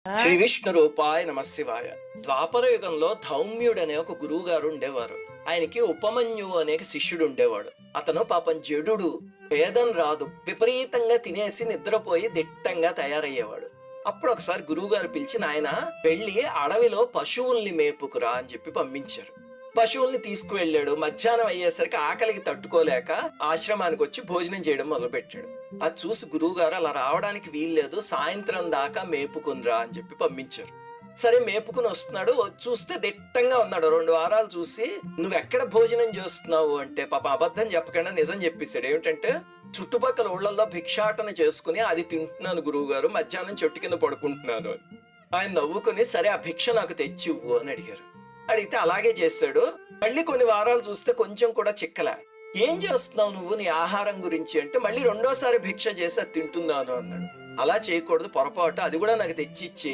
శ్రీ విష్ణు రూపాయ నమశివాయ. ద్వాపర యుగంలో ధౌమ్యుడు అనే ఒక గురువు గారు ఉండేవారు. ఆయనకి ఉపమన్యు అనే శిష్యుడు ఉండేవాడు. అతను పాపం జడుడు, భేదం రాదు, విపరీతంగా తినేసి నిద్రపోయి దిట్టంగా తయారయ్యేవాడు. అప్పుడు ఒకసారి గురువు గారు పిలిచి, నాయన వెళ్ళి అడవిలో పశువుల్ని మేపుకురా అని చెప్పి పంపించారు. పశువుల్ని తీసుకువెళ్ళాడు. మధ్యాహ్నం అయ్యేసరికి ఆకలికి తట్టుకోలేక ఆశ్రమానికి వచ్చి భోజనం చేయడం మొదలుపెట్టాడు. అది చూసి గురువు గారు, అలా రావడానికి వీల్లేదు, సాయంత్రం దాకా మేపుకునిరా అని చెప్పి పంపించారు. సరే మేపుకుని వస్తున్నాడు. చూస్తే దిట్టంగా ఉన్నాడు. 2 వారాలు చూసి, నువ్వెక్కడ భోజనం చేస్తున్నావు అంటే, పాప అబద్ధం చెప్పకుండా నిజం చెప్పేశాడు. ఏమిటంటే, చుట్టుపక్కల ఊళ్ళల్లో భిక్షాటన చేసుకుని అది తింటున్నాను గురువు గారు, మధ్యాహ్నం చెట్టు కింద పడుకుంటున్నాను అని. ఆయన నవ్వుకుని, సరే ఆ భిక్ష నాకు తెచ్చివ్వు అని అడిగారు. అడిగితే అలాగే చేశాడు. మళ్ళీ కొన్ని వారాలు చూస్తే కొంచెం కూడా చిక్కలే. ఏం చేస్తున్నావు నువ్వు నీ ఆహారం గురించి అంటే, మళ్ళీ రెండోసారి భిక్ష చేసి అది తింటున్నాను అన్నాడు. అలా చేయకూడదు, పొరపాటు, అది కూడా నాకు తెచ్చి ఇచ్చేయి